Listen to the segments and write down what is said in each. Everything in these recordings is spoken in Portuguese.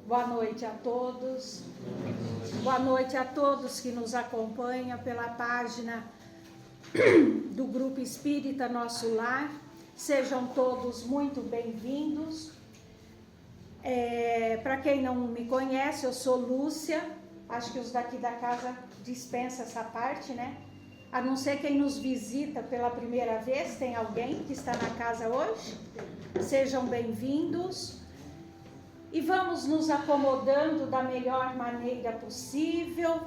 Boa noite a todos. Boa noite a todos que nos acompanham pela página do Grupo Espírita Nosso Lar. Sejam todos muito bem-vindos. Para quem não me conhece, eu sou Lúcia. Acho que os daqui da casa dispensam essa parte, né? A não ser quem nos visita pela primeira vez. Tem alguém que está na casa hoje? Sejam bem-vindos. E vamos nos acomodando da melhor maneira possível.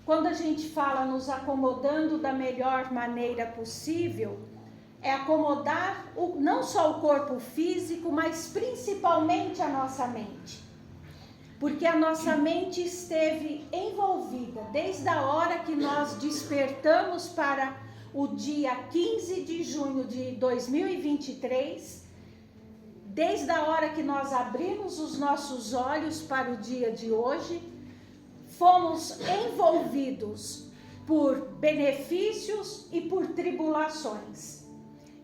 Quando a gente fala nos acomodando da melhor maneira possível, é acomodar não só o corpo físico, mas principalmente a nossa mente. Porque a nossa mente esteve envolvida desde a hora que nós despertamos para o dia 15 de junho de 2023, desde a hora que nós abrimos os nossos olhos para o dia de hoje, fomos envolvidos por benefícios e por tribulações.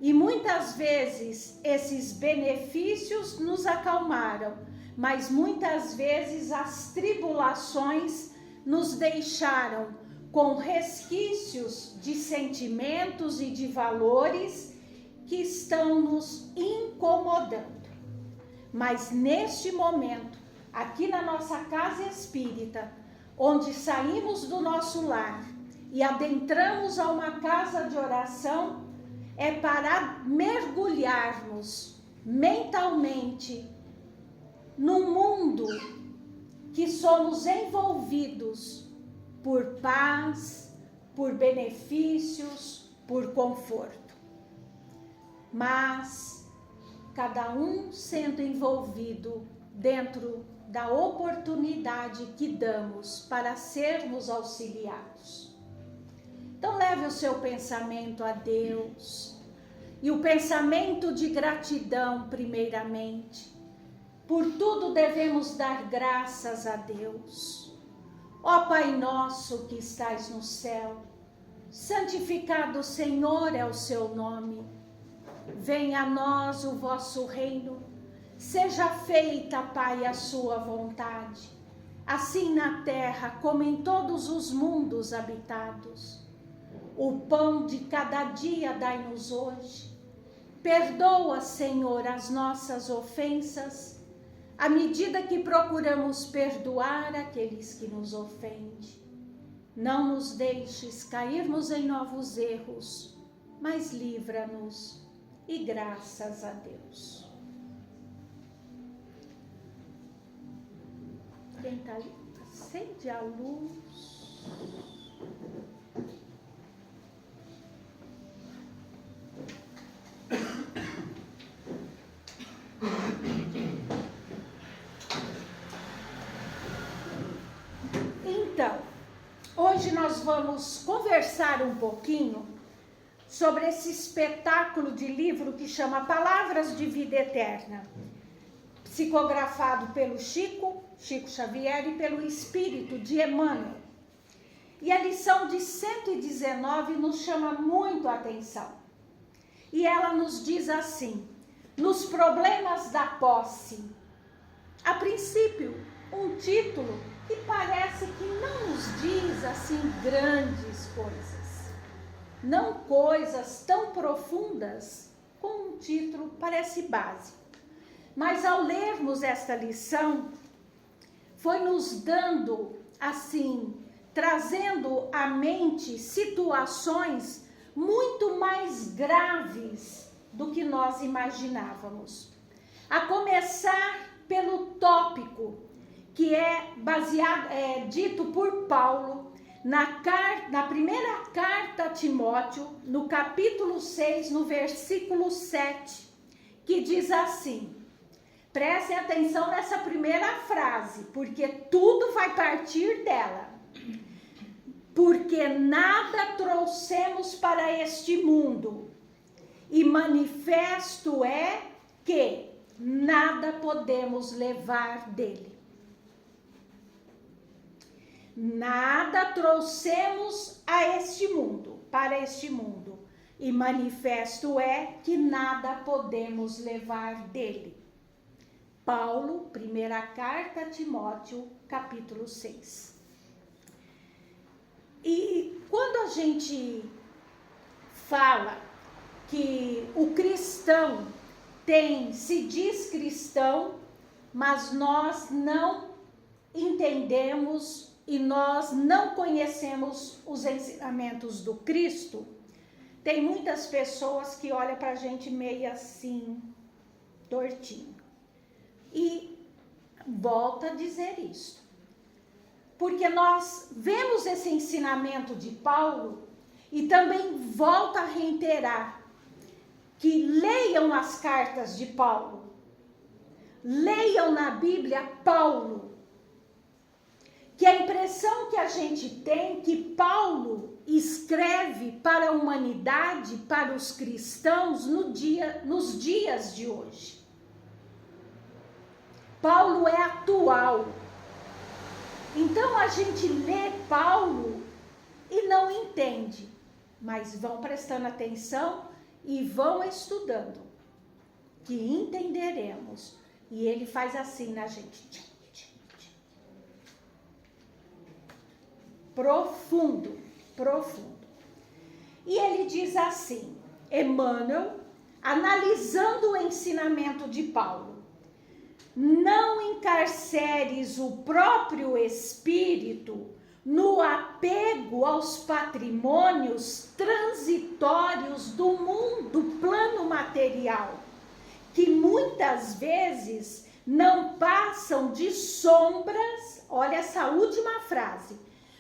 E muitas vezes esses benefícios nos acalmaram, mas muitas vezes as tribulações nos deixaram com resquícios de sentimentos e de valores que estão nos incomodando. Mas neste momento, aqui na nossa casa espírita, onde saímos do nosso lar e adentramos a uma casa de oração, é para mergulharmos mentalmente num mundo que somos envolvidos por paz, por benefícios, por conforto. Mas cada um sendo envolvido dentro da oportunidade que damos para sermos auxiliados. Então leve o seu pensamento a Deus e o pensamento de gratidão primeiramente. Por tudo devemos dar graças a Deus. Ó Pai nosso que estais no céu, santificado Senhor é o seu nome. Venha a nós o vosso reino, seja feita, Pai, a sua vontade, assim na terra como em todos os mundos habitados. O pão de cada dia dai-nos hoje. Perdoa, Senhor, as nossas ofensas, à medida que procuramos perdoar aqueles que nos ofendem. Não nos deixes cairmos em novos erros, mas livra-nos. E graças a Deus. Quem está ali? Acende a luz. Então, hoje nós vamos conversar um pouquinho sobre esse espetáculo de livro que chama Palavras de Vida Eterna, psicografado pelo Chico Xavier e pelo Espírito de Emmanuel. E a lição de 119 nos chama muito a atenção. E ela nos diz assim: nos problemas da posse. A princípio, um título que parece que não nos diz assim grandes coisas. Não coisas tão profundas, como um título parece básico. Mas ao lermos esta lição, foi nos dando, assim, trazendo à mente situações muito mais graves do que nós imaginávamos. A começar pelo tópico que é dito por Paulo na primeira carta a Timóteo, no capítulo 6, no versículo 7, que diz assim: prestem atenção nessa primeira frase, porque tudo vai partir dela. Porque nada trouxemos para este mundo, e manifesto é que nada podemos levar dele. Nada trouxemos a este mundo, para este mundo, e manifesto é que nada podemos levar dele. Paulo, primeira carta a Timóteo, capítulo 6. E quando a gente fala que o cristão se diz cristão, mas nós não entendemos e nós não conhecemos os ensinamentos do Cristo, tem muitas pessoas que olham para a gente meio assim, tortinho. E volto a dizer isso, porque nós vemos esse ensinamento de Paulo e também volto a reiterar que leiam as cartas de Paulo, leiam na Bíblia Paulo, que a impressão que a gente tem que Paulo escreve para a humanidade, para os cristãos nos dias de hoje. Paulo é atual. Então a gente lê Paulo e não entende, mas vão prestando atenção e vão estudando, que entenderemos. E ele faz assim na gente. Profundo, profundo. E ele diz assim, Emmanuel, analisando o ensinamento de Paulo: não encarceres o próprio espírito no apego aos patrimônios transitórios do mundo, do plano material, que muitas vezes não passam de sombras, olha essa última frase,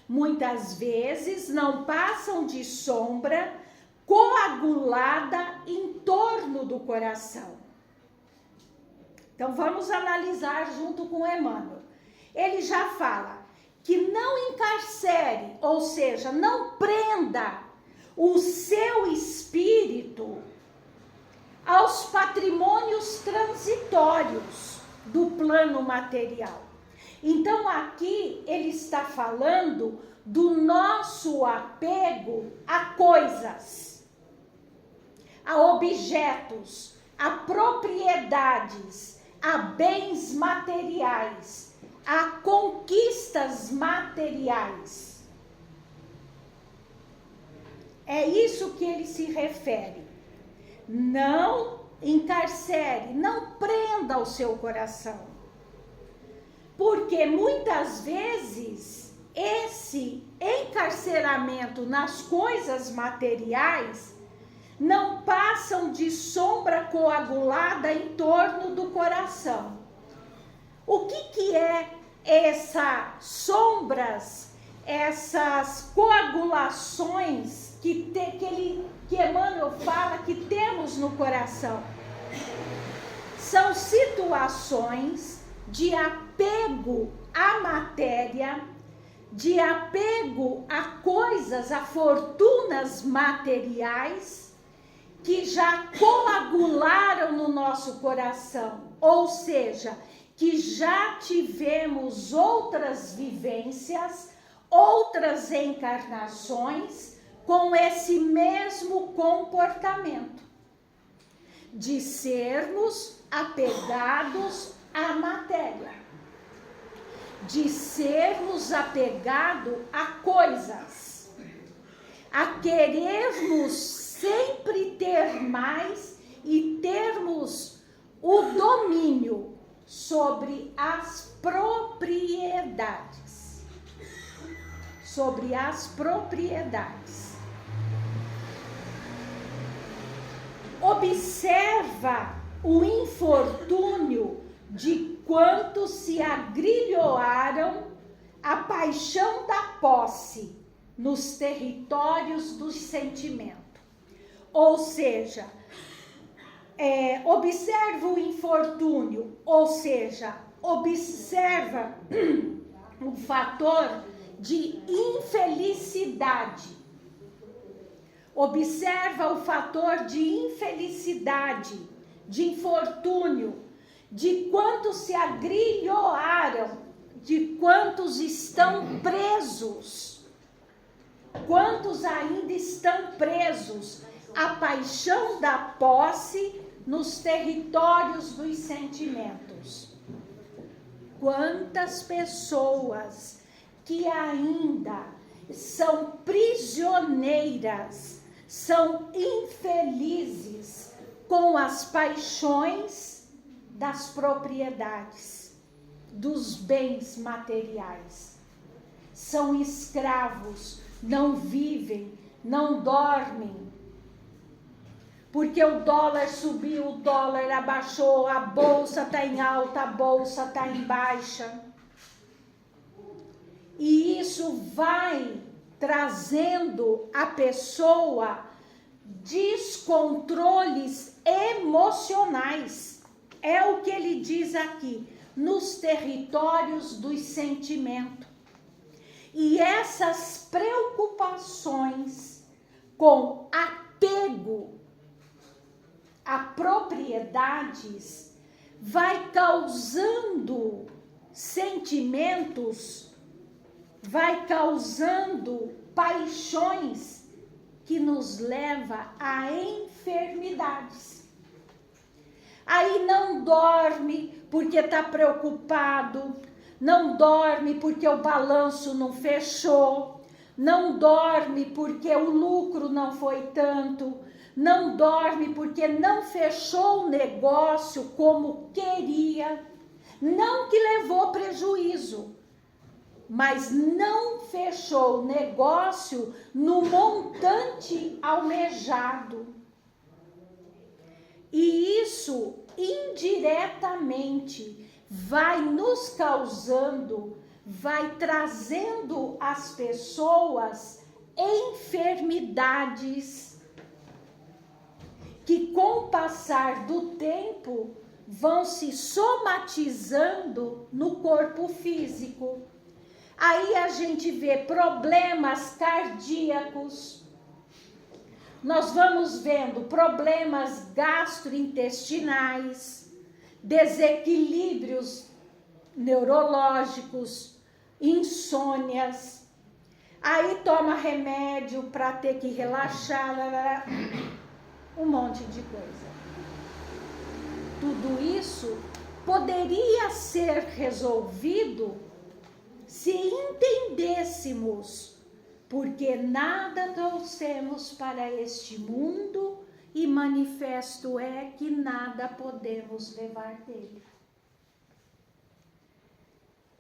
muitas vezes não passam de sombra coagulada em torno do coração. Então vamos analisar junto com Emmanuel. Ele já fala que não encarcere, ou seja, não prenda o seu espírito aos patrimônios transitórios do plano material. Então aqui ele está falando do nosso apego a coisas, a objetos, a propriedades, a bens materiais, a conquistas materiais. É isso que ele se refere. Não encarcere, não prenda o seu coração. Porque muitas vezes esse encarceramento nas coisas materiais não passam de sombra coagulada em torno do coração. O que é essas sombras, essas coagulações que Emmanuel fala que temos no coração? São situações de apego à matéria, de apego a coisas, a fortunas materiais, que já coagularam no nosso coração, ou seja, que já tivemos outras vivências, outras encarnações com esse mesmo comportamento, de sermos apegados à matéria, de sermos apegados a coisas, a querermos sempre ter mais e termos o domínio sobre as propriedades. Sobre as propriedades. Observa o infortúnio de quantos se agrilhoaram a paixão da posse nos territórios do sentimento. Ou seja, observa o infortúnio, ou seja, observa o fator de infelicidade. Observa o fator de infelicidade, de infortúnio, de quantos se agrilhoaram, de quantos estão presos, quantos ainda estão presos à paixão da posse nos territórios dos sentimentos. quantas pessoas que ainda são prisioneiras, são infelizes com as paixões das propriedades, dos bens materiais. São escravos, não vivem, não dormem. Porque o dólar subiu, o dólar abaixou, a bolsa está em alta, a bolsa está em baixa. E isso vai trazendo à pessoa descontroles emocionais. É o que ele diz aqui, nos territórios dos sentimentos. E essas preocupações com apego a propriedades vai causando sentimentos, vai causando paixões que nos leva a enfermidades. Aí não dorme porque está preocupado, não dorme porque o balanço não fechou, não dorme porque o lucro não foi tanto, não dorme porque não fechou o negócio como queria, não que levou prejuízo, mas não fechou o negócio no montante almejado. E isso indiretamente vai nos causando, vai trazendo às pessoas enfermidades que com o passar do tempo vão se somatizando no corpo físico. Aí a gente vê problemas cardíacos, nós vamos vendo problemas gastrointestinais, desequilíbrios neurológicos, insônias. Aí toma remédio para ter que relaxar, um monte de coisa. Tudo isso poderia ser resolvido se entendêssemos porque nada trouxemos para este mundo e manifesto é que nada podemos levar dele.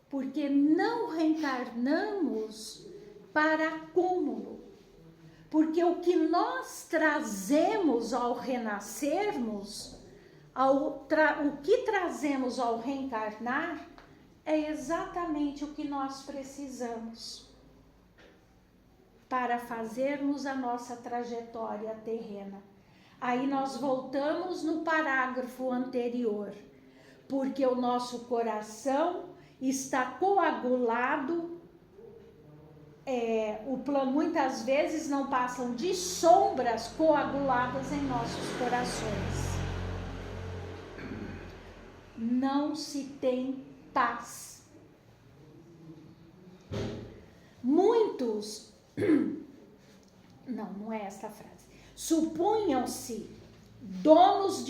Porque não reencarnamos para acúmulo. Porque o que nós trazemos ao renascermos, o que trazemos ao reencarnar, é exatamente o que nós precisamos para fazermos a nossa trajetória terrena. Aí nós voltamos no parágrafo anterior, porque o nosso coração está coagulado, muitas vezes não passam de sombras coaguladas em nossos corações. Não se tem paz. Muitos, não é esta frase, supunham-se donos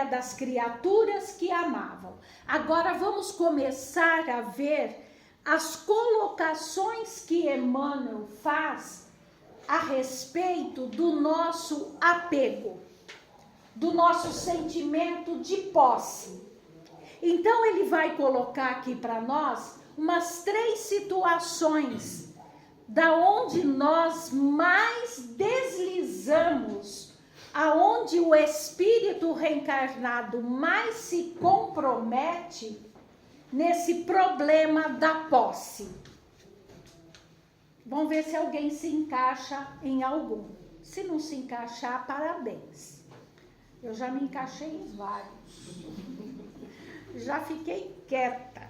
das criaturas que amavam. Agora vamos começar a ver as colocações que Emmanuel faz a respeito do nosso apego, do nosso sentimento de posse. Então ele vai colocar aqui para nós umas 3 situações da onde nós mais deslizamos, aonde o espírito reencarnado mais se compromete nesse problema da posse. Vamos ver se alguém se encaixa em algum. Se não se encaixar, parabéns. Eu já me encaixei em vários. Já fiquei quieta.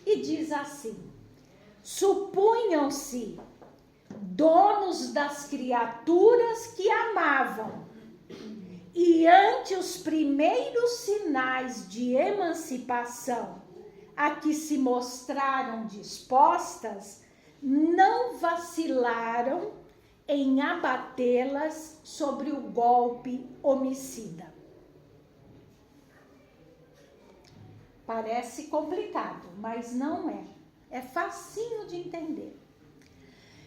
E diz assim: supunham-se donos das criaturas que amavam, e ante os primeiros sinais de emancipação a que se mostraram dispostas, não vacilaram em abatê-las sobre o golpe homicida. Parece complicado, mas não é. É facinho de entender.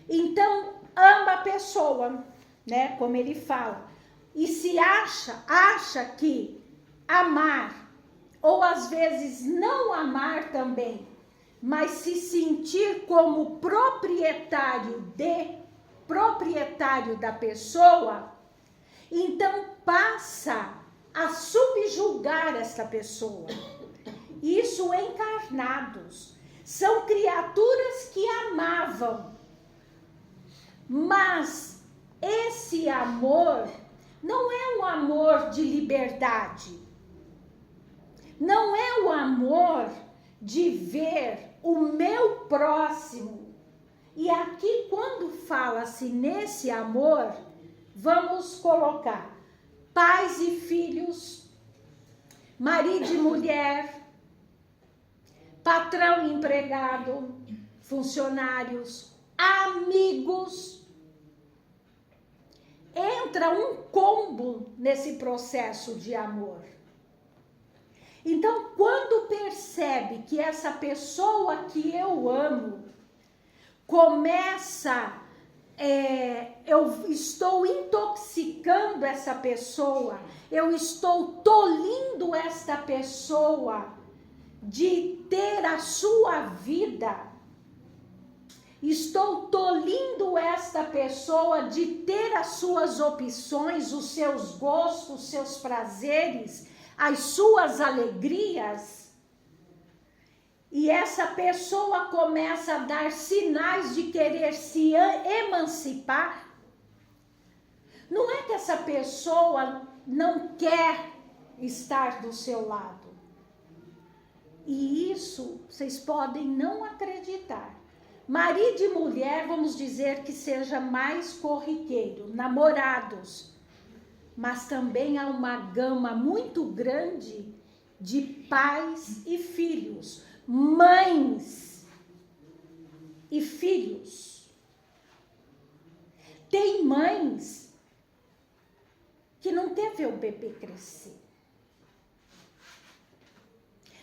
Então, ama a pessoa, né? Como ele fala. E se acha que amar, ou às vezes não amar também, mas se sentir como proprietário da pessoa, então passa a subjugar essa pessoa. Isso encarnados. São criaturas que amavam, mas esse amor não é um amor de liberdade. Não é o amor de ver o meu próximo. E aqui, quando fala-se nesse amor, vamos colocar pais e filhos, marido e mulher, patrão e empregado, funcionários, amigos. Entra um combo nesse processo de amor. Então, quando percebe que essa pessoa que eu amo começa, eu estou intoxicando essa pessoa, eu estou tolindo esta pessoa de ter a sua vida, estou tolindo esta pessoa de ter as suas opções, os seus gostos, os seus prazeres, as suas alegrias, e essa pessoa começa a dar sinais de querer se emancipar. Não é que essa pessoa não quer estar do seu lado. E isso vocês podem não acreditar. Marido e mulher, vamos dizer que seja mais corriqueiro, namorados. Mas também há uma gama muito grande de pais e filhos, mães e filhos. Tem mães que não quer ver o bebê crescer.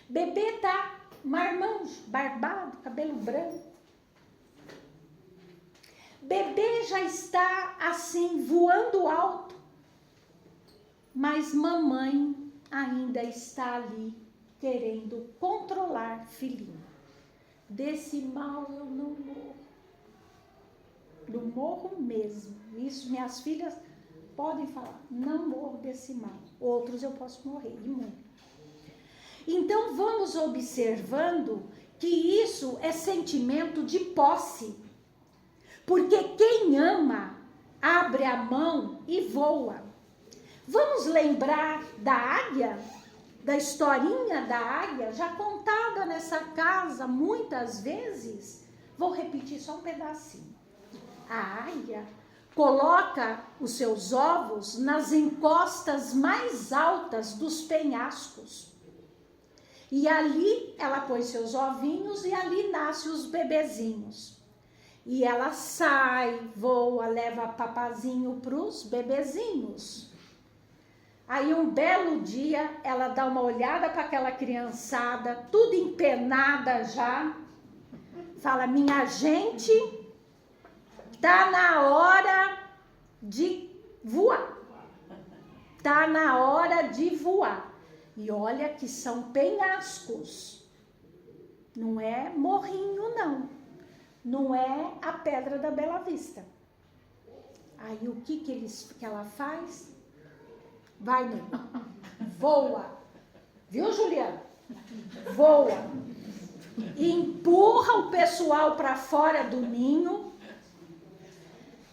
Bebê tá marmanjo, barbado, cabelo branco. Bebê já está assim, voando alto. Mas mamãe ainda está ali querendo controlar filhinho. Desse mal eu não morro. Não morro mesmo. Isso minhas filhas podem falar. Não morro desse mal. Outros eu posso morrer e muito. Então vamos observando que isso é sentimento de posse. Porque quem ama abre a mão e voa. Vamos lembrar da águia, da historinha da águia, já contada nessa casa muitas vezes. Vou repetir só um pedacinho. A águia coloca os seus ovos nas encostas mais altas dos penhascos. E ali ela põe seus ovinhos e ali nascem os bebezinhos. E ela sai, voa, leva papazinho para os bebezinhos. Aí um belo dia ela dá uma olhada para aquela criançada, tudo empenada já, fala: minha gente, tá na hora de voar. Tá na hora de voar. E olha que são penhascos. Não é morrinho, não. Não é a Pedra da Bela Vista. Aí o que ela faz? Vai, nego. Voa. Viu, Juliana? Voa. E empurra o pessoal para fora do ninho.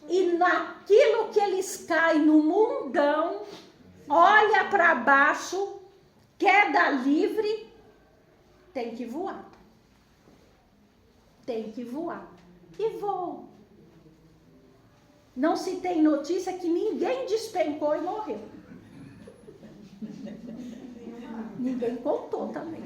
E naquilo que eles caem no mundão, olha para baixo, queda livre, tem que voar. Tem que voar. E voam. Não se tem notícia que ninguém despencou e morreu. Ninguém contou também.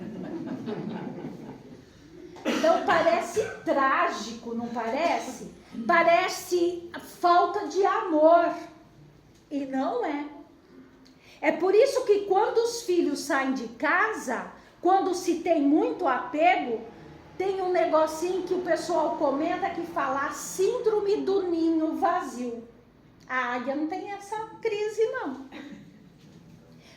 Então parece trágico, não parece? Parece falta de amor. E não é. É por isso que quando os filhos saem de casa, quando se tem muito apego, tem um negocinho que o pessoal comenta que fala a síndrome do ninho vazio. A águia não tem essa crise, não.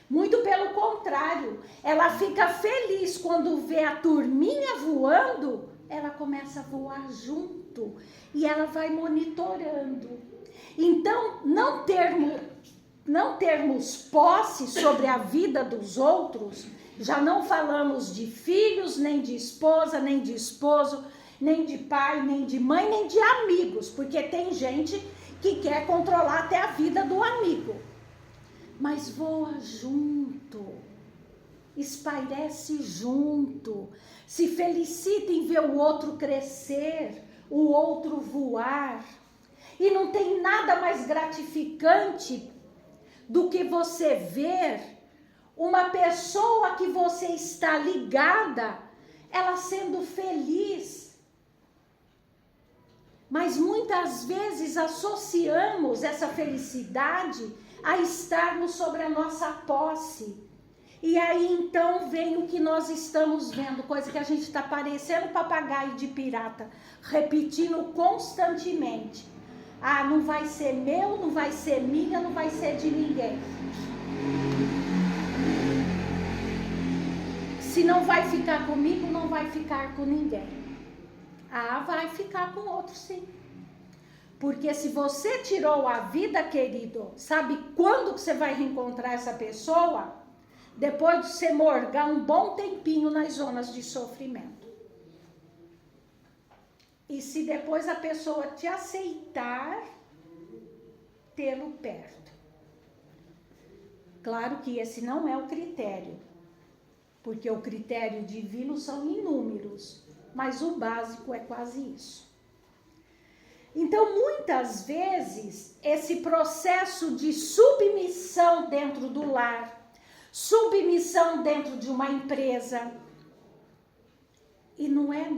Muito pelo contrário, ela fica feliz quando vê a turminha voando, ela começa a voar junto e ela vai monitorando. Então, não termos posse sobre a vida dos outros, já não falamos de filhos, nem de esposa, nem de esposo, nem de pai, nem de mãe, nem de amigos, porque tem gente que quer controlar até a vida do amigo. Mas voa junto, espairece junto, se felicita em ver o outro crescer, o outro voar. E não tem nada mais gratificante do que você ver uma pessoa que você está ligada, ela sendo feliz. Mas muitas vezes associamos essa felicidade a estarmos sobre a nossa posse. E aí então vem o que nós estamos vendo, coisa que a gente está parecendo papagaio de pirata, repetindo constantemente. Ah, não vai ser meu, não vai ser minha, não vai ser de ninguém. Se não vai ficar comigo, não vai ficar com ninguém. Ah, vai ficar com outro sim. Porque se você tirou a vida, querido, sabe quando que você vai reencontrar essa pessoa? Depois de você morgar um bom tempinho nas zonas de sofrimento. E se depois a pessoa te aceitar, tê-lo perto. Claro que esse não é o critério, porque o critério divino são inúmeros, mas o básico é quase isso. Então, muitas vezes, esse processo de submissão dentro do lar, submissão dentro de uma empresa, e não é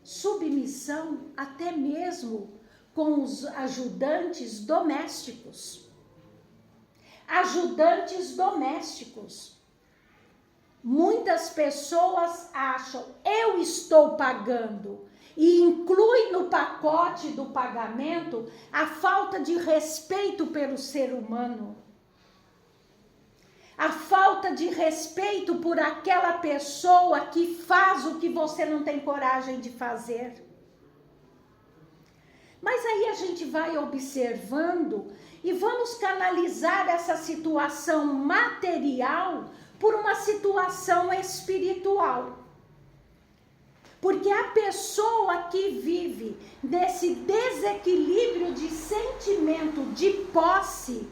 submissão até mesmo com os ajudantes domésticos. Ajudantes domésticos. Muitas pessoas acham, eu estou pagando, e inclui no pacote do pagamento a falta de respeito pelo ser humano. A falta de respeito por aquela pessoa que faz o que você não tem coragem de fazer. Mas aí a gente vai observando e vamos canalizar essa situação material por uma situação espiritual. Porque a pessoa que vive nesse desequilíbrio de sentimento de posse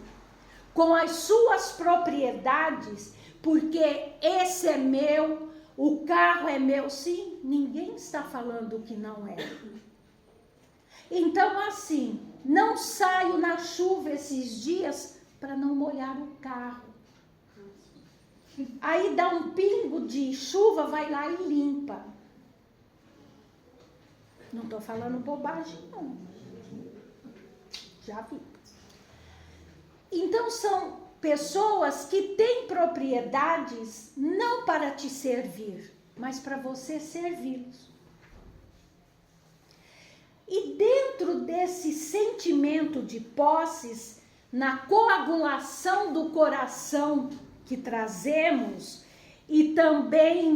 com as suas propriedades, porque esse é meu, o carro é meu, sim, ninguém está falando que não é. Então, assim, não saio na chuva esses dias para não molhar o carro. Aí dá um pingo de chuva, vai lá e limpa. Não estou falando bobagem, não. Já vi. Então, são pessoas que têm propriedades não para te servir, mas para você servi-los. E dentro desse sentimento de posses, na coagulação do coração que trazemos e também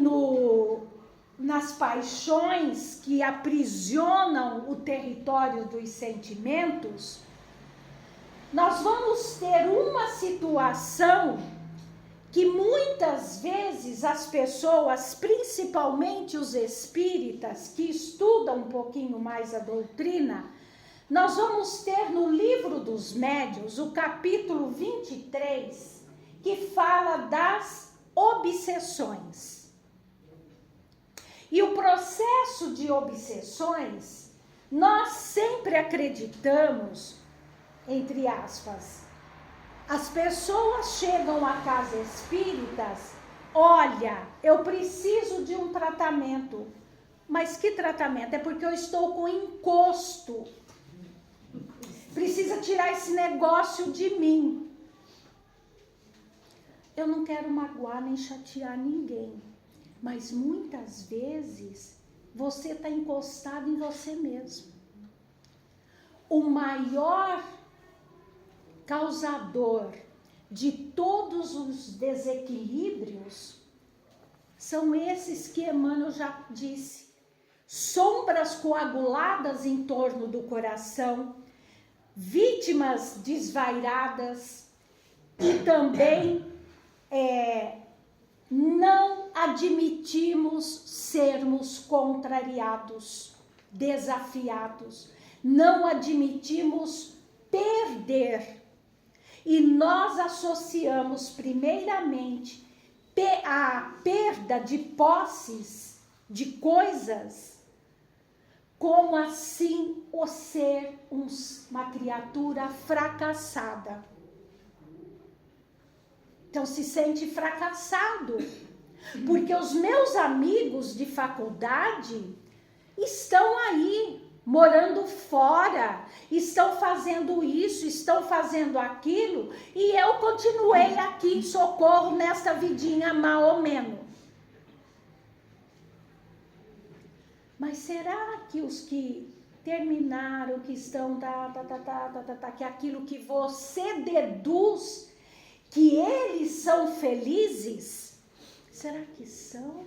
nas paixões que aprisionam o território dos sentimentos, nós vamos ter uma situação que muitas vezes as pessoas, principalmente os espíritas que estudam um pouquinho mais a doutrina, nós vamos ter no Livro dos Médiuns, o capítulo 23, que fala das obsessões. E o processo de obsessões, nós sempre acreditamos, entre aspas, as pessoas chegam a casas espíritas, olha, eu preciso de um tratamento. Mas que tratamento? É porque eu estou com encosto. Precisa tirar esse negócio de mim. Eu não quero magoar nem chatear ninguém. Mas muitas vezes você está encostado em você mesmo. O maior causador de todos os desequilíbrios são esses que Emmanuel já disse. Sombras coaguladas em torno do coração, vítimas desvairadas e também não admitimos sermos contrariados, desafiados, não admitimos perder. E nós associamos primeiramente a perda de posses, de coisas, como assim o ser uma criatura fracassada. Então se sente fracassado, porque os meus amigos de faculdade estão aí, morando fora, estão fazendo isso, estão fazendo aquilo, e eu continuei aqui em Socorro nessa vidinha mais ou menos. Mas será que os que terminaram, que estão, que é aquilo que você deduz que eles são felizes, será que são?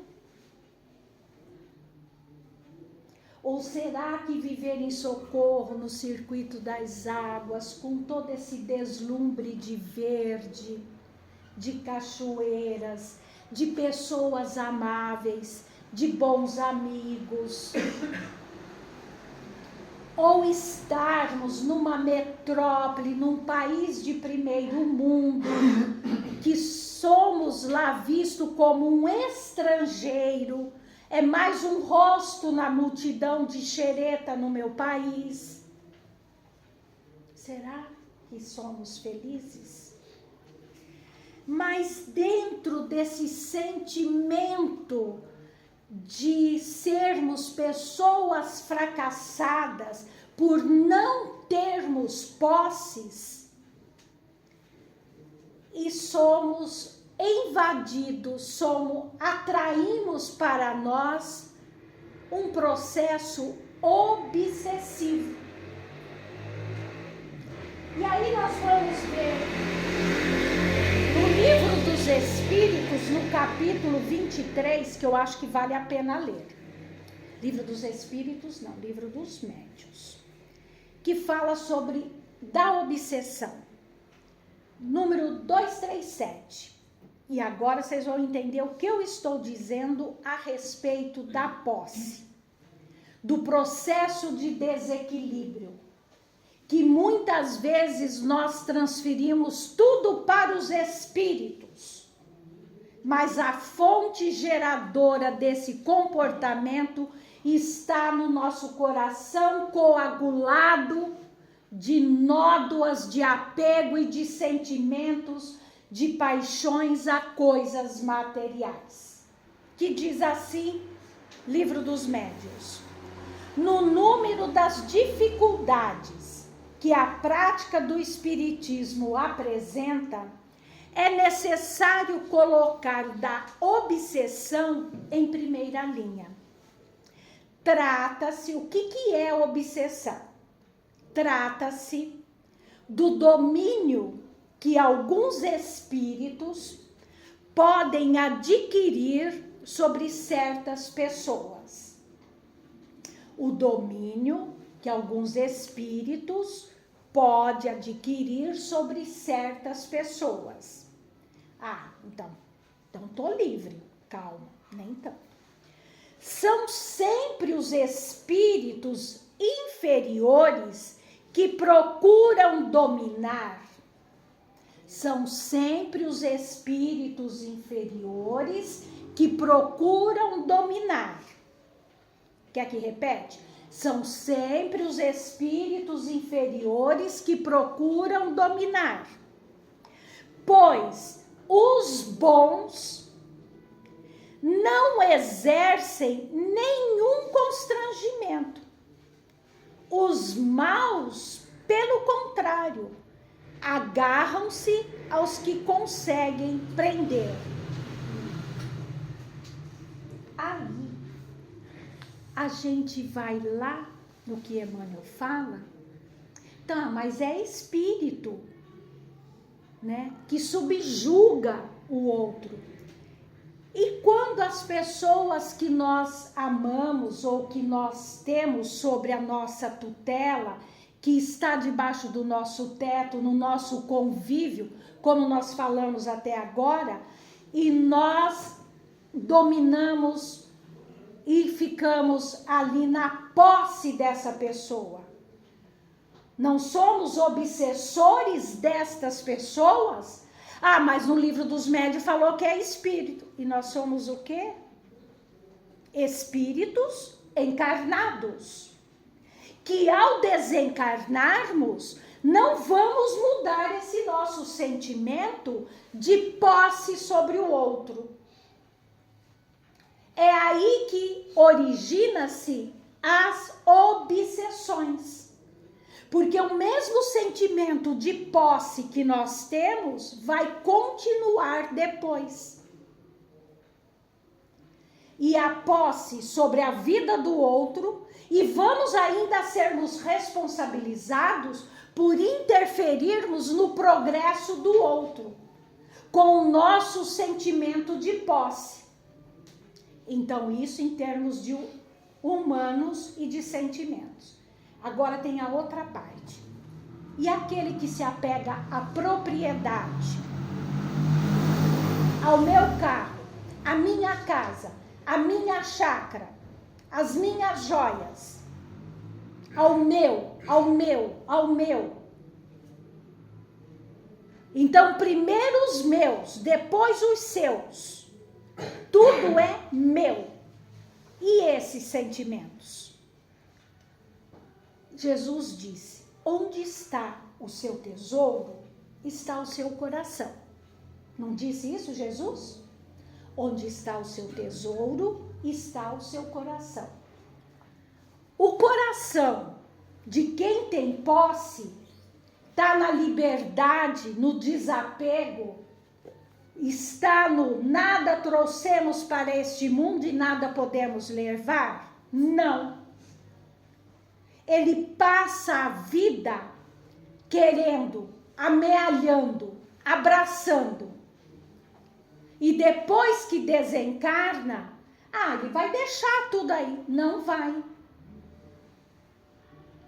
Ou será que viver em Socorro, no circuito das águas, com todo esse deslumbre de verde, de cachoeiras, de pessoas amáveis, de bons amigos, ou estarmos numa metrópole, num país de primeiro mundo, que somos lá vistos como um estrangeiro, é mais um rosto na multidão de xereta no meu país. Será que somos felizes? Mas dentro desse sentimento de sermos pessoas fracassadas por não termos posses, e somos invadidos, atraímos para nós um processo obsessivo. E aí nós vamos ver no Livro dos Espíritos, no capítulo 23, que eu acho que vale a pena ler. Livro dos Espíritos, não, Livro dos Médiuns, que fala sobre da obsessão. Número 237. E agora vocês vão entender o que eu estou dizendo a respeito da posse, do processo de desequilíbrio, que muitas vezes nós transferimos tudo para os espíritos, mas a fonte geradora desse comportamento está no nosso coração coagulado de nódoas de apego e de sentimentos, de paixões a coisas materiais. Que diz assim, Livro dos Médiuns: no número das dificuldades que a prática do espiritismo apresenta, é necessário colocar da obsessão em primeira linha. Trata-se, o que é obsessão? Trata-se do domínio que alguns espíritos podem adquirir sobre certas pessoas. O domínio que alguns espíritos podem adquirir sobre certas pessoas. Então tô livre. Calma, nem tanto. São sempre os espíritos inferiores que procuram dominar. São sempre os espíritos inferiores que procuram dominar. Quer que repete? São sempre os espíritos inferiores que procuram dominar. Pois os bons não exercem nenhum constrangimento. Os maus, pelo contrário, agarram-se aos que conseguem prender. Aí, a gente vai lá no que Emmanuel fala, tá, mas é espírito, né, que subjuga o outro. E quando as pessoas que nós amamos ou que nós temos sobre a nossa tutela, que está debaixo do nosso teto, no nosso convívio, como nós falamos até agora, e nós dominamos e ficamos ali na posse dessa pessoa. Não somos obsessores destas pessoas? Ah, mas no livro dos médiuns falou que é espírito. E nós somos o quê? Espíritos encarnados. Que ao desencarnarmos, não vamos mudar esse nosso sentimento de posse sobre o outro. É aí que origina-se as obsessões. Porque o mesmo sentimento de posse que nós temos vai continuar depois. E a posse sobre a vida do outro, e vamos ainda sermos responsabilizados por interferirmos no progresso do outro, com o nosso sentimento de posse. Então, isso em termos de humanos e de sentimentos. Agora tem a outra parte. E aquele que se apega à propriedade, ao meu carro, à minha casa, à minha chácara, às minhas joias, ao meu. Então, primeiro os meus, depois os seus. Tudo é meu. E esses sentimentos? Jesus disse, onde está o seu tesouro, está o seu coração. Não disse isso Jesus? Onde está o seu tesouro, está o seu coração. O coração de quem tem posse está na liberdade, no desapego, está no nada trouxemos para este mundo e nada podemos levar? Não. Ele passa a vida querendo, amealhando, abraçando. E depois que desencarna, ele vai deixar tudo aí. Não vai.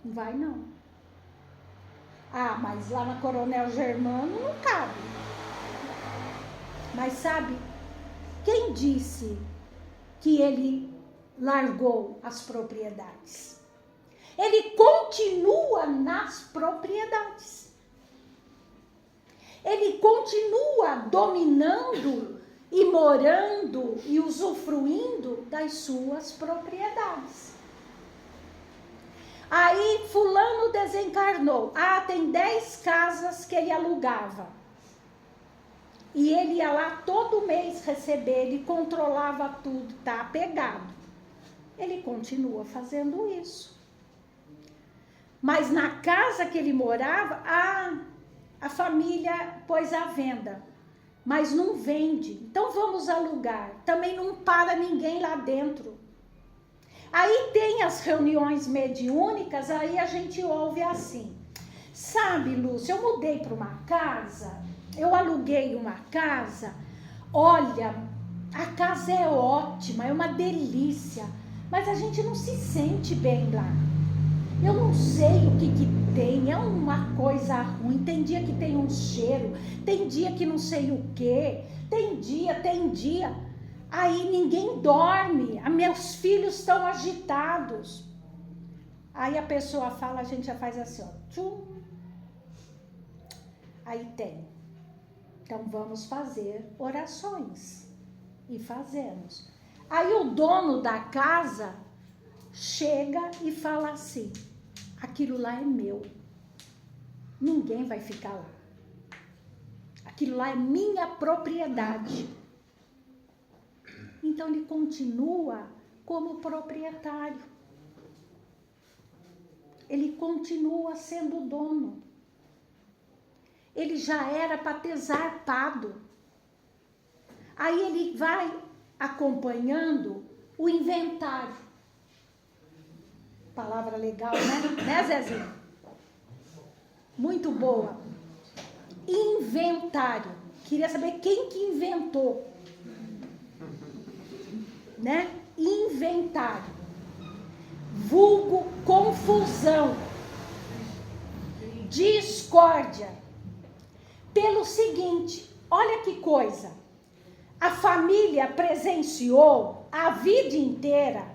Não vai, não. Mas lá na Coronel Germano não cabe. Mas sabe, quem disse que ele largou as propriedades? Ele continua nas propriedades. Ele continua dominando e morando e usufruindo das suas propriedades. Aí fulano desencarnou. Tem 10 casas que ele alugava. E ele ia lá todo mês receber, ele controlava tudo, tá apegado. Ele continua fazendo isso. Mas na casa que ele morava, a família pôs à venda. Mas não vende. Então vamos alugar. Também não para ninguém lá dentro. Aí tem as reuniões mediúnicas, aí a gente ouve assim. Sabe, Lúcia, eu mudei para uma casa, eu aluguei uma casa. Olha, a casa é ótima, é uma delícia. Mas a gente não se sente bem lá. Eu não sei o que tem, é uma coisa ruim. Tem dia que tem um cheiro, tem dia que não sei o que, tem dia. Aí ninguém dorme, meus filhos estão agitados. Aí a pessoa fala, a gente já faz assim, ó, tchum. Aí tem. Então vamos fazer orações. E fazemos. Aí o dono da casa chega e fala assim, aquilo lá é meu. Ninguém vai ficar lá. Aquilo lá é minha propriedade. Então ele continua como proprietário. Ele continua sendo dono. Ele já era para ter zarpado. Aí ele vai acompanhando o inventário. Palavra legal, né, Zezinho? Muito boa. Inventário. Queria saber quem que inventou, né? Inventário. Vulgo confusão, discórdia. Pelo seguinte, olha que coisa. A família presenciou a vida inteira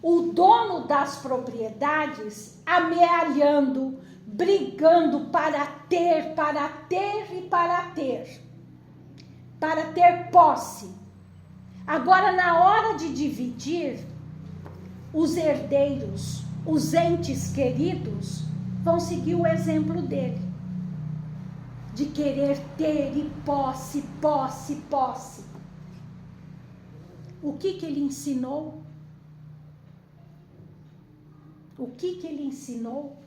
o dono das propriedades amealhando, brigando para ter posse. Agora, na hora de dividir, os herdeiros, os entes queridos, vão seguir o exemplo dele, de querer ter e posse. O que ele ensinou? O que ele ensinou?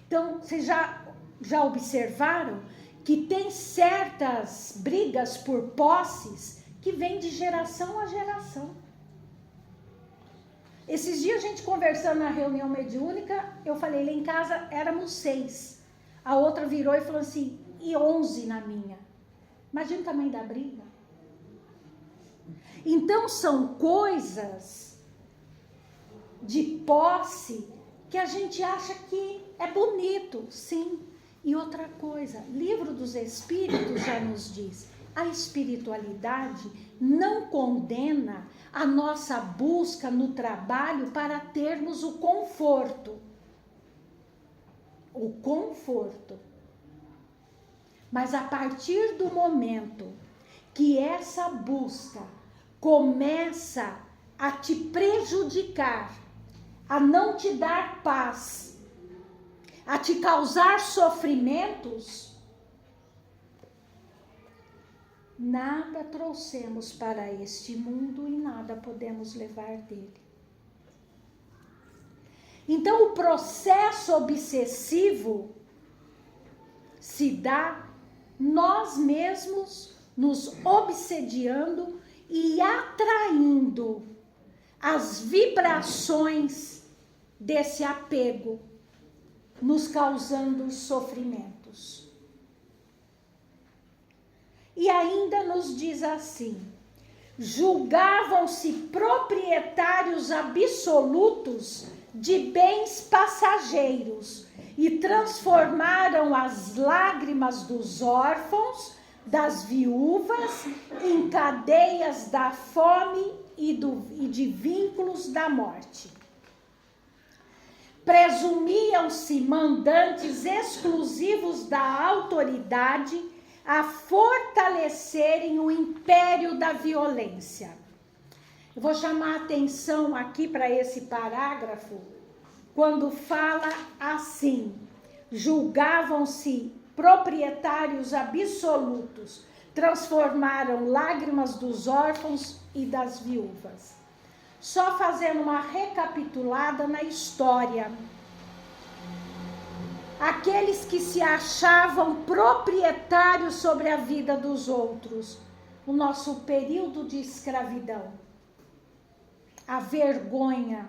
Então, vocês já observaram que tem certas brigas por posses que vêm de geração a geração. Esses dias a gente conversando na reunião mediúnica, eu falei, lá em casa éramos 6. A outra virou e falou assim, e 11 na minha. Imagina o tamanho da briga. Então são coisas de posse que a gente acha que é bonito, sim. E outra coisa, Livro dos Espíritos já nos diz, a espiritualidade não condena a nossa busca no trabalho para termos o conforto. O conforto. Mas a partir do momento que essa busca começa a te prejudicar, a não te dar paz, a te causar sofrimentos, nada trouxemos para este mundo e nada podemos levar dele. Então, o processo obsessivo se dá nós mesmos nos obsediando e atraindo as vibrações desse apego, nos causando sofrimentos. E ainda nos diz assim, julgavam-se proprietários absolutos de bens passageiros e transformaram as lágrimas dos órfãos, das viúvas, em cadeias da fome e de vínculos da morte. Presumiam-se mandantes exclusivos da autoridade a fortalecerem o império da violência. Eu vou chamar a atenção aqui para esse parágrafo, quando fala assim, julgavam-se proprietários absolutos, transformaram lágrimas dos órfãos e das viúvas. Só fazendo uma recapitulada na história. Aqueles que se achavam proprietários sobre a vida dos outros, o nosso período de escravidão, a vergonha.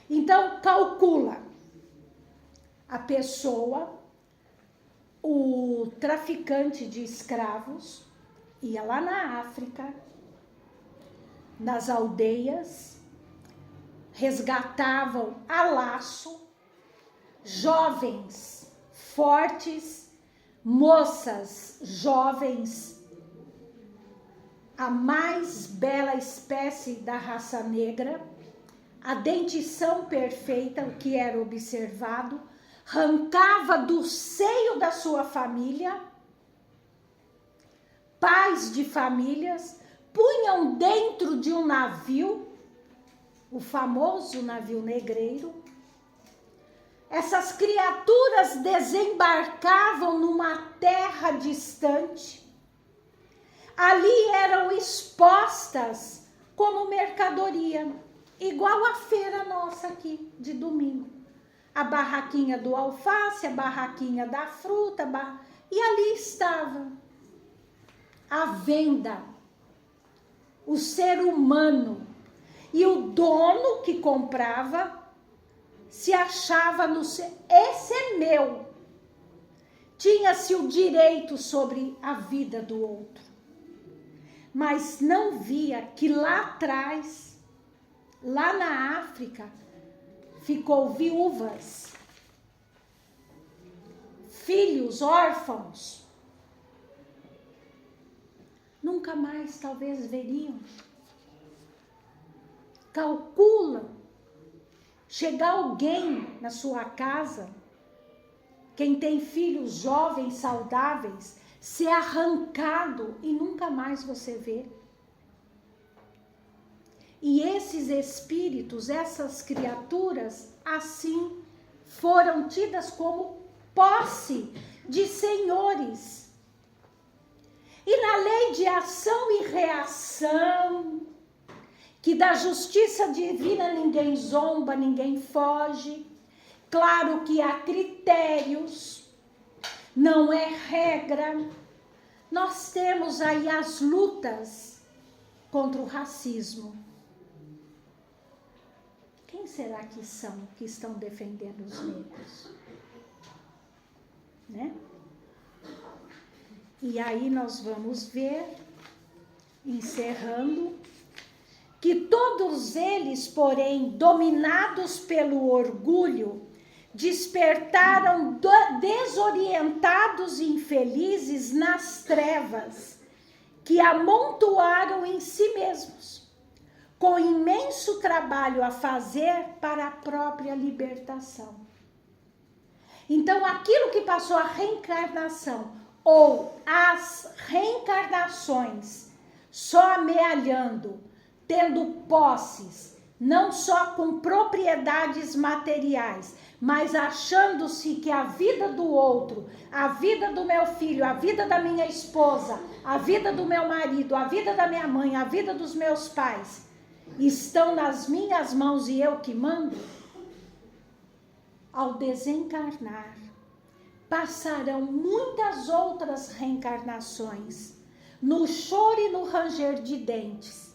Então, calcula a pessoa, o traficante de escravos, ia lá na África, nas aldeias, resgatavam a laço jovens, fortes, moças jovens, a mais bela espécie da raça negra, a dentição perfeita, o que era observado, arrancava do seio da sua família, pais de famílias, punham dentro de um navio, o famoso navio negreiro. Essas criaturas desembarcavam numa terra distante. Ali eram expostas como mercadoria, igual a feira nossa aqui de domingo. A barraquinha do alface, a barraquinha da fruta, e ali estava a venda. o ser humano. E o dono que comprava se achava no ser, esse é meu. Tinha-se o direito sobre a vida do outro. Mas não via que lá atrás, lá na África, ficou viúvas, filhos órfãos. Nunca mais talvez veriam. Calcula chegar alguém na sua casa, quem tem filhos jovens, saudáveis, ser arrancado e nunca mais você vê. E esses espíritos, essas criaturas, assim foram tidas como posse de senhores. E na lei de ação e reação, que da justiça divina ninguém zomba, ninguém foge. Claro que há critérios, não é regra. Nós temos aí as lutas contra o racismo. Quem será que são que estão defendendo os negros? Né? E aí nós vamos ver, encerrando, que todos eles, porém, dominados pelo orgulho, despertaram desorientados e infelizes nas trevas, que amontoaram em si mesmos, com imenso trabalho a fazer para a própria libertação. Então, aquilo que passou a reencarnação, ou as reencarnações, só amealhando, tendo posses, não só com propriedades materiais, mas achando-se que a vida do outro, a vida do meu filho, a vida da minha esposa, a vida do meu marido, a vida da minha mãe, a vida dos meus pais, estão nas minhas mãos e eu que mando, ao desencarnar, passarão muitas outras reencarnações, no choro e no ranger de dentes,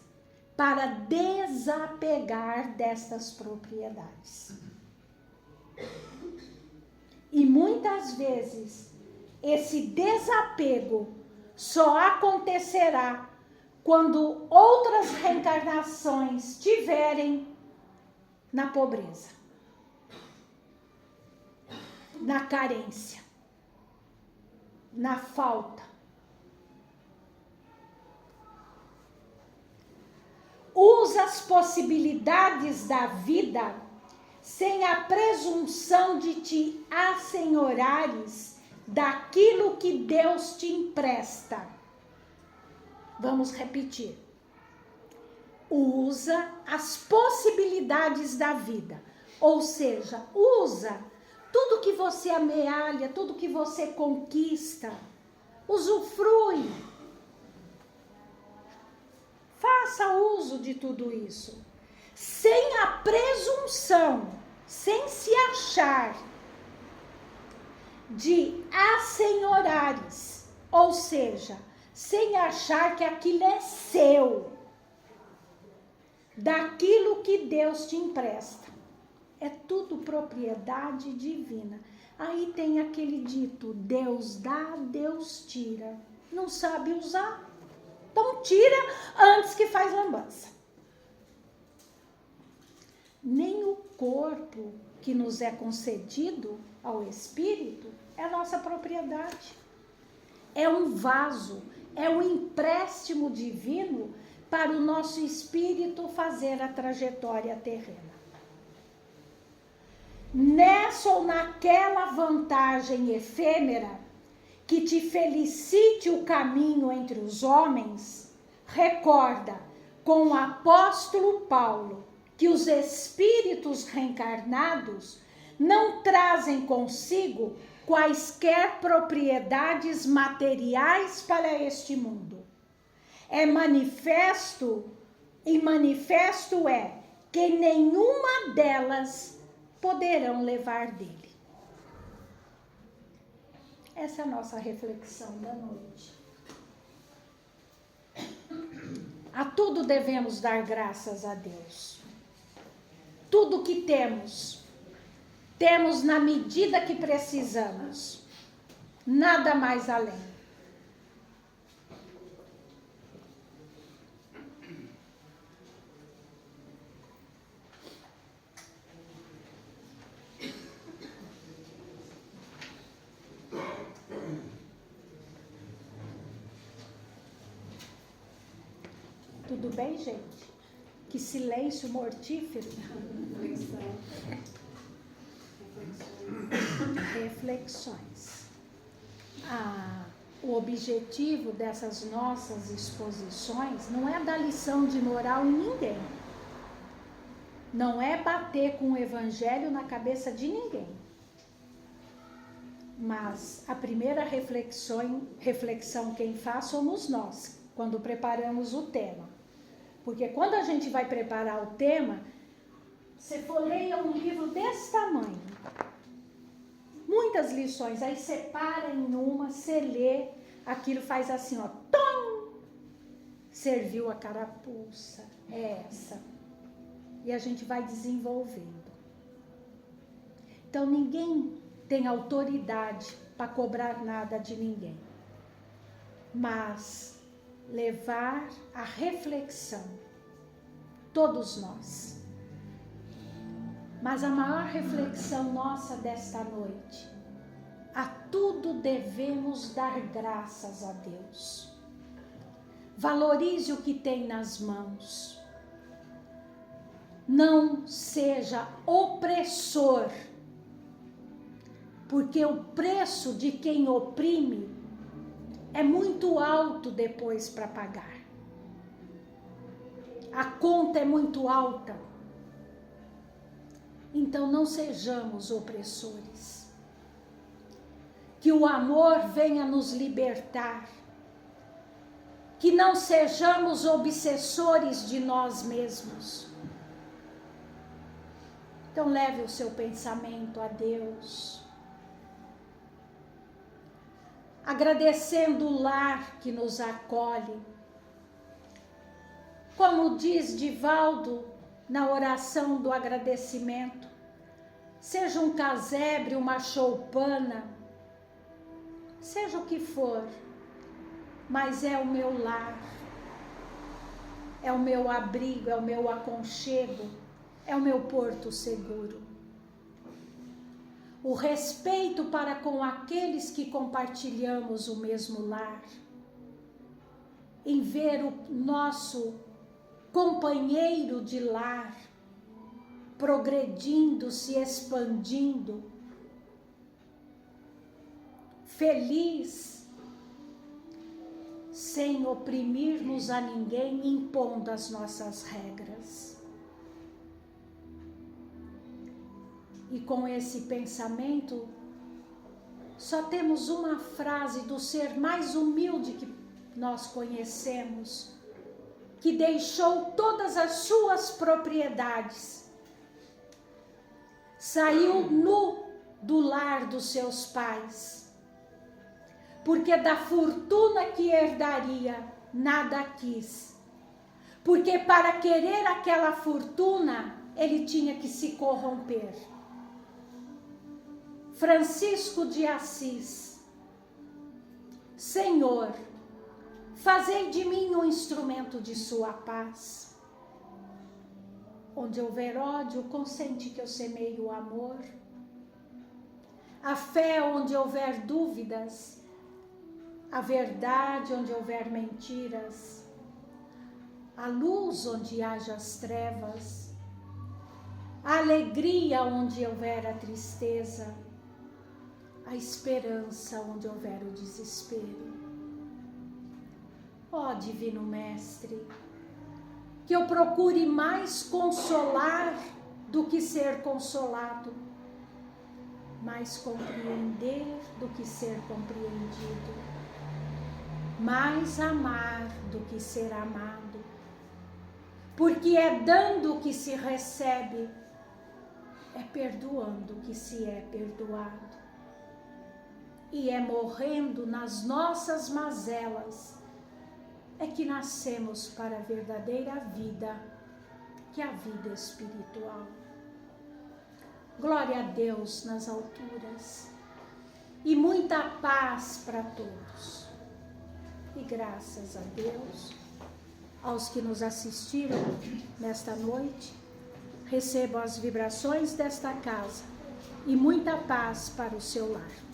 para desapegar destas propriedades. E muitas vezes esse desapego só acontecerá quando outras reencarnações tiverem na pobreza, na carência, na falta. Usa as possibilidades da vida sem a presunção de te assenhorares daquilo que Deus te empresta. Vamos repetir. Usa as possibilidades da vida, ou seja, usa tudo que você amealha, tudo que você conquista, usufrui. Faça uso de tudo isso, sem a presunção, sem se achar de assenhorares, ou seja, sem achar que aquilo é seu, daquilo que Deus te empresta. É tudo propriedade divina. Aí tem aquele dito, Deus dá, Deus tira. Não sabe usar? Então tira antes que faz lambança. Nem o corpo que nos é concedido ao espírito é nossa propriedade. É um vaso, é um empréstimo divino para o nosso espírito fazer a trajetória terrena. Nessa ou naquela vantagem efêmera que te felicite o caminho entre os homens, recorda com o apóstolo Paulo que os espíritos reencarnados não trazem consigo quaisquer propriedades materiais para este mundo. É manifesto, e manifesto é que nenhuma delas poderão levar dele. Essa é a nossa reflexão da noite. A tudo devemos dar graças a Deus. Tudo que temos na medida que precisamos. Nada mais além. Tudo bem, gente? Que silêncio mortífero. Reflexões. O objetivo dessas nossas exposições não é dar lição de moral em ninguém. Não é bater com o evangelho na cabeça de ninguém. Mas a primeira reflexão quem faz somos nós, quando preparamos o tema. Porque quando a gente vai preparar o tema, você folheia um livro desse tamanho, muitas lições, aí você para em uma, você lê, aquilo faz assim, ó, tom! Serviu a carapuça, é essa. E a gente vai desenvolvendo. Então ninguém tem autoridade para cobrar nada de ninguém. Mas levar a reflexão, todos nós. Mas a maior reflexão nossa desta noite, a tudo devemos dar graças a Deus. Valorize o que tem nas mãos. Não seja opressor, porque o preço de quem oprime é muito alto depois para pagar. A conta é muito alta. Então não sejamos opressores. Que o amor venha nos libertar. Que não sejamos obsessores de nós mesmos. Então leve o seu pensamento a Deus. Agradecendo o lar que nos acolhe. Como diz Divaldo na oração do agradecimento, seja um casebre, uma choupana, seja o que for, mas é o meu lar, é o meu abrigo, é o meu aconchego, é o meu porto seguro. O respeito para com aqueles que compartilhamos o mesmo lar, em ver o nosso companheiro de lar progredindo, se expandindo, feliz, sem oprimirmos a ninguém, impondo as nossas regras. E com esse pensamento, só temos uma frase do ser mais humilde que nós conhecemos, que deixou todas as suas propriedades, saiu nu do lar dos seus pais, porque da fortuna que herdaria nada quis, porque para querer aquela fortuna ele tinha que se corromper. Francisco de Assis: Senhor, fazei de mim um instrumento de sua paz. Onde houver ódio, consente que eu semeie o amor. A fé onde houver dúvidas, a verdade onde houver mentiras, a luz onde haja as trevas, a alegria onde houver a tristeza, a esperança onde houver o desespero. Ó Divino Mestre, que eu procure mais consolar do que ser consolado, mais compreender do que ser compreendido, mais amar do que ser amado, porque é dando que se recebe, é perdoando que se é perdoado, e é morrendo nas nossas mazelas é que nascemos para a verdadeira vida, que é a vida espiritual. Glória a Deus nas alturas e muita paz para todos. E graças a Deus, aos que nos assistiram nesta noite, recebam as vibrações desta casa e muita paz para o seu lar.